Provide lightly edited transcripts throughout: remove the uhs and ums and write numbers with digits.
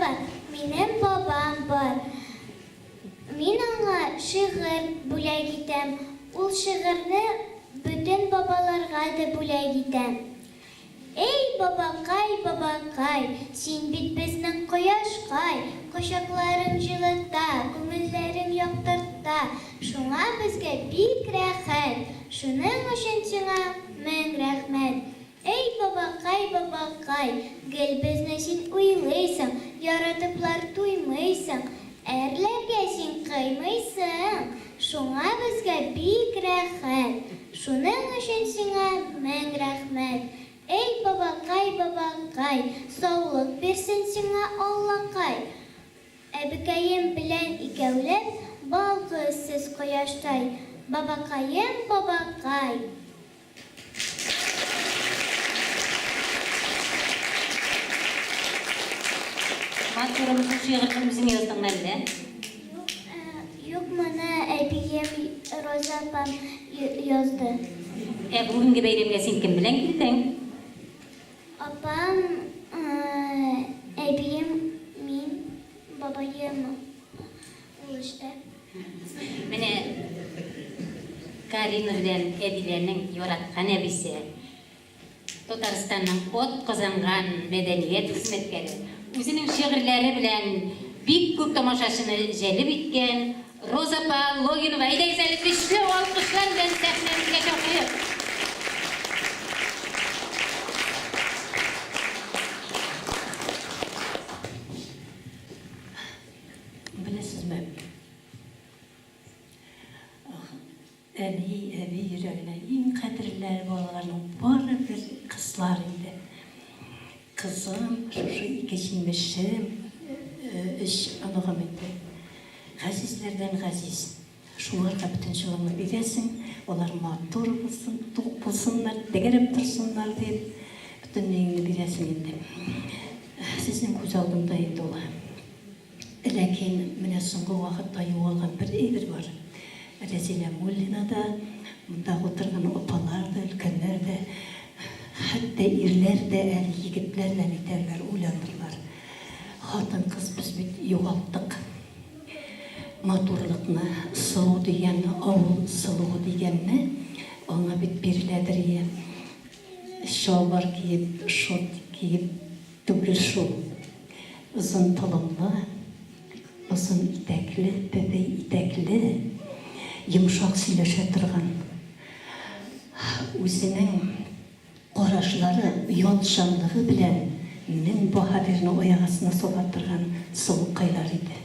бар, минем бабам бар. Мин аңа шигырь бүләк итәм. Ул шигырьне бүтән бабаларга да бүләк итәм. Эй, бабакай, бабакай, син бит безнең кояшкай, кочакларың җылыта, күңелләрең яктырта. Шуңа безгә бик рәхәт, шуның өчен сиңа мең рәхмәт. Эй, бабакай, бабакай, гел безне син уйлыйсың, яратыплар туймыйсың, әрләргә син кыймыйсың. Шуңа безгә бик рәхәт, шуның өчен сиңа мең рәхмәт. Эй, бабакай, бабакай, саулык бирсен сиңа Аллакай. Әбекәем белән икәүләп, балкысыз кояштай. Бабакаем, бабакай. Матурымыз шигырьне үзең яздың әллә? Юк, моны әбием Роза апам язды. Бүгенге бәйрәмгә син кем белән килдең? Апам, әбием, мин, бабаем ул эштә. Менә Карина белән Әдиләнең яраткан әбисе, Татарстанның от казанган мәдәният хезмәткәре, үзенең шигырьләре белән бик күп тамашачыны җәлеп иткән Роза апа Логинова. Әйдәгез әле көчле алкышлар белән сәхнәмезгә чакырыйк. Белесезме? Әни, әби йөрәгенә иң кадерләр балаларның бары бер кызлар иде. Кызым, шушы икенчемешем, өч анагым иде. Газизләрдән газиз. Шуларга бүтән җылымны бирәсең, алар матур булсын, тук булсыннар, тәгәрәп торсыннар дип, бүтән нигене бирәсең инде. Сезнең күз алдымда инде ул. Ләкин менә соңгы вакытта югалган бер әйбер бар. Рәзилә Муллина да, монда утырган апалар да, өлкәннәр дә, хәтта ирләр дә, егетләр дә әйтәләр, уйландылар. Хатын кыз без бит югалттык. Матурлыкны, сылу дигән, авыл сылуы дигәнне, аңа бит биреләдер. Шалбар киеп, шот киеп, түгел шул. Озын толымлы, озын итәкле, бәбәй итәкле, йомшак сөйләшә торган. Үзенең карашлары, ялчанлыгы белән мең баһадирне аягасына сала торган сылукайлар иде.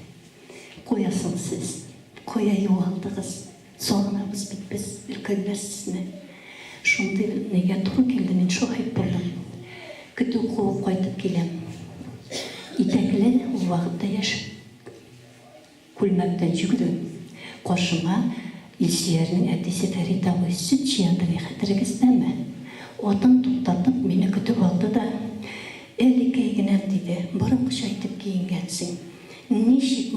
Куясың сез, куя югалдыгыз, сагынабыз бит без өлкәннәр сезне. Шундый нигә туры килде, мин шаһит булдым. Көтү куып кайтып киләм. Итәкле ул вакытта яшь күлмәктән йөгерде. Каршыма Илсиярның әтисе Фәрит абый сөт җыянды, хәтерегездәме? Атын туктатып мине көтеп алды да, "Әликәй генә" диде, "Борынгыча әйтеп киенгәнсең. Ничек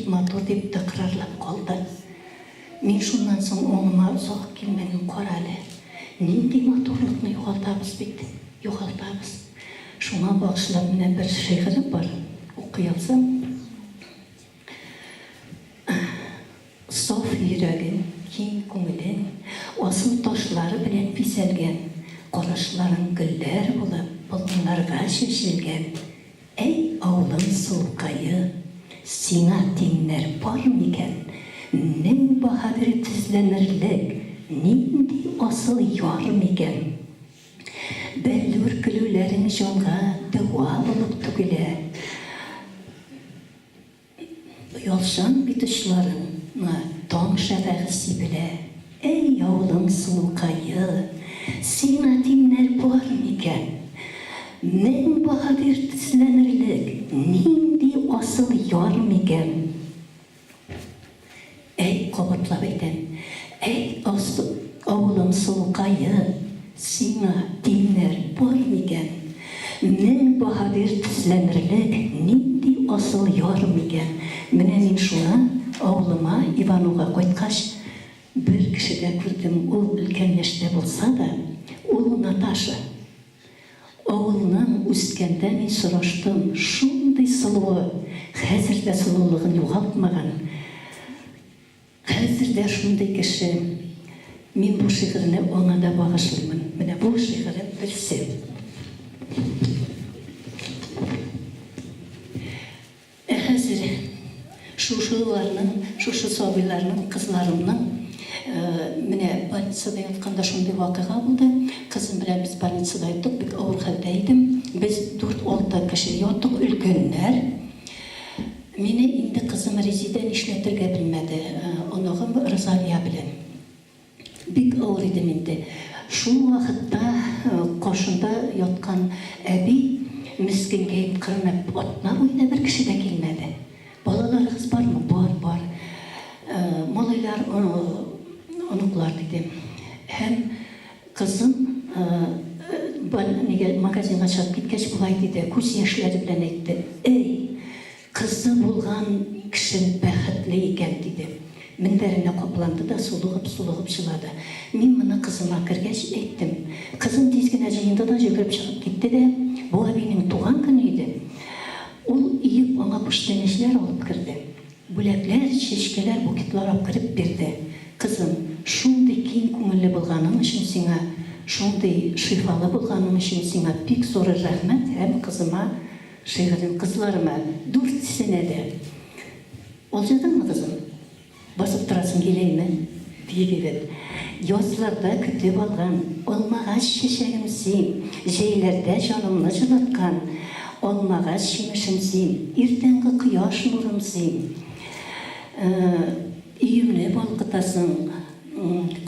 матур дип тәкрарлап калды." Мин шуннан соң оңыма озак килмәгән каралы. Нинди матурлыкны югалтабыз бит, югалтабыз. Шуңа багышлап менә бер шигырем бар, укый алсам. Саф йөрәгең, киң күңелең, асыл ташлары белән писәлгән, карашларың гөлләр булып, болыннарга чәчелгән. Әй, авылым сылкайы, сиңа тиңнәр бар микән? Мең баһадир тезләнерлек, нинди асыл яр микән? Бәллүр көлүләрең җанга дәва булып түгелә. Ялчан бит очларыңа таң шәфәгы сибелә. Әй, авылым сылукайы, сиңа тиңнәр бар микән? Мең баһадир тезләнерлек, нинди асыл яр микән? Әй, кабатлап әйтәм, әй, авылым сылукайы, сиңа тиңнәр бар микән? Мең баһадир тезләнерлек, нинди асыл яр микән? Менә мин шуңа авылыма Ивануга кайткач бер кешегә күрдем. Ул өлкән яшьтә булса да, ул Наташа. Oğlunun üskende men soraştım. Şunday sılığı, häzirde sılılığın yoğaltmagan. Häzirde şunday kişi. Men bu şiirini ona da bağışlayman. Mine bu şiirini bilsem. Häzir şuşularının, şuşu sobilarının, kızlarımның mine больницада yatkanda şunday vakıga buldu. Kızım bilen biz больницада yattık, bik ağır haldaydım. Biz 4-6 kişi yattık, ülkönler. Meni indi kızım reziden işletirge bilmedi. Onağım Rızaliya bilen. Bik ağır idim indi. Şu vakitta koşunda yatkan abi miskin geyip kırınıp otna oyna bir kişi de gelmedi. Balalarınız var mı? Var. Malaylar onuklar dedim. Hem kızım magazinga çıkıp gitkeç bulay dedi. Kuz yaşları bilen etti. Ey, kızı bulgan kişinin bäxetli eken dedi. Minderine koplandı da suluğup şıladı. Men buna kızıma kirgeç ettim. Kızım tezgine jayında da jügürüp çıkıp gitti de bu abinin tuğan günüydü. Ol iyip ona puşteneşler alıp kirdi. Bülekler, şeşkeler, buketler alıp kirip berdi. Kızım, şunday keng көңіллі болғаның үшін сеңа, şunday şifalı болғаның үшін сеңа pek zor rahmet. Hem kızıma, şiirin kızlarıma 4 senede. Olacadın mı kızım? Basıp durasın geleyim mi? Diye evet. Yazlarda kütüp algan, olmağaç şeşegimsin, jeylerde canımını жылатқан, olmağaç şemişimsin, ertengi kıyaş nurumsin. Үйімне балқытасың,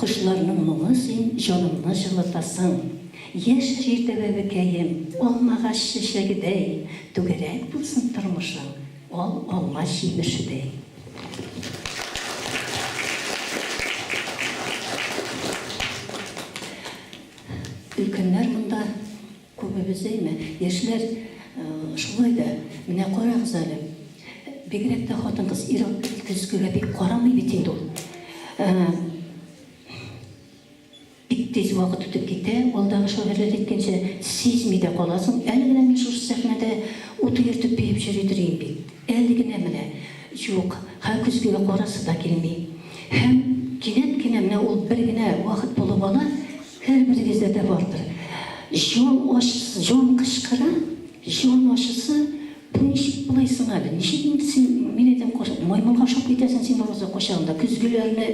құшыларының мұңы сен, жанымны жылытасың. Еш жерде бәбекейім, olmağaç шешегідей, түгерек болсын тұрмышың, ол алма жемішідей. Ülkünler мұнда көбі біздейме? Ешілер шулайды, міне қорағыз әлі. Бегіректі қатын қыз ирак күзгіге бек қорамай бетенді ол. Бек тез уақыт өтіп кетті, олдағы шоғерлер еткенше сезмейді қоласың. Әлігіне мен шұршы сәхнеде ұты ертіп бейіп жүредірейін бек. Әлігіне міне жоқ, ха күзгіге қорасы да келмей. Хәм кенет міне ол біргіне уақыт болып ала, әрбір кезде де бардыр. Жон қышқыра, жон ашысы Нешік бұлайсың әлі? Нешік сен мен едім маймылға шоқ кетесің сен болмаса қошағында күзгілеріне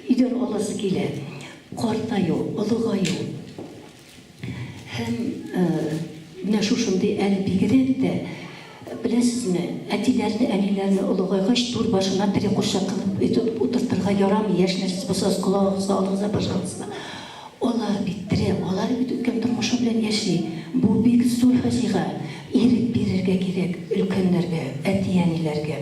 үйден оласы келе. Қартаю, ұлығаю. Hem mine şuşunday әлі бегіректі білесіз ме, әтилерді, әнелерді ұлығайғаш тур başına тірі қошақ қылып өтіп отыртырға ярамы, ешнерсіз болсаңыз құлағыңызға, алыңызға, башыңызға. Олар биттіре, олар өткен тұрмышы білен еші. Бұл бек зор хажиға ерік берерге керек үлкенлерге, әтиянилерге.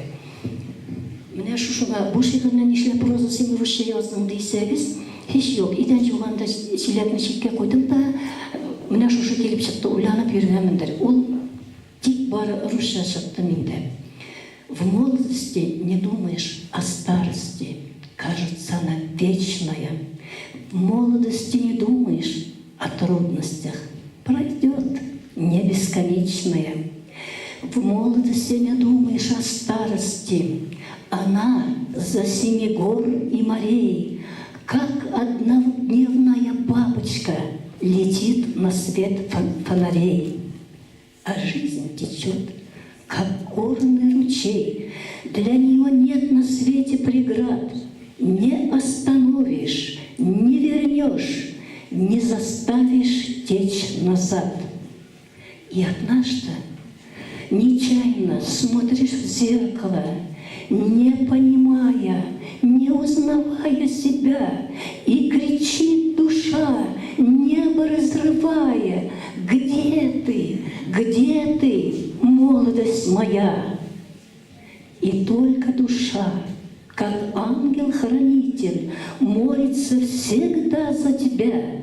Міне шушыға бұл шиғырына нешілі проза сені русша яздың дейсеңіз, hiç yok. İden жоғанда шиләтні шекке қойдым да, міне шушы келіп шықты, ойланып жүргенміндір. Ол тек бары русша шықты менде. В молодости не думаешь о старости, кажется она вечная. В молодости не думаешь о трудностях, пройдет не бесконечная. В молодости не думаешь о старости, она за 7 гор и морей, как однодневная бабочка летит на свет фонарей. А жизнь течет, как горный ручей, для нее нет на свете преград. Не остановишь, не вернешь, не заставишь течь назад. И однажды нечаянно смотришь в зеркало, не понимая, не узнавая себя, и кричит душа, небо разрывая: где ты, молодость моя? И только душа, как ангел-хранитель, молится всегда за тебя.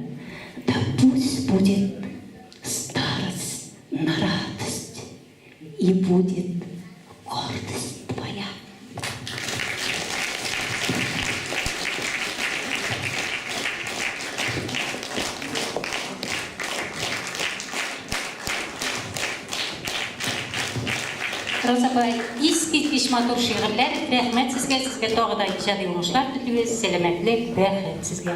Да пусть будет старость на радость, и будет гордость твоя. Роза апай, искиткич матур шигырьләр. Рәхмәт сезгә, сезгә тагы да иҗади уңышлар телибез. Сәламәтлек, бәхет сезгә.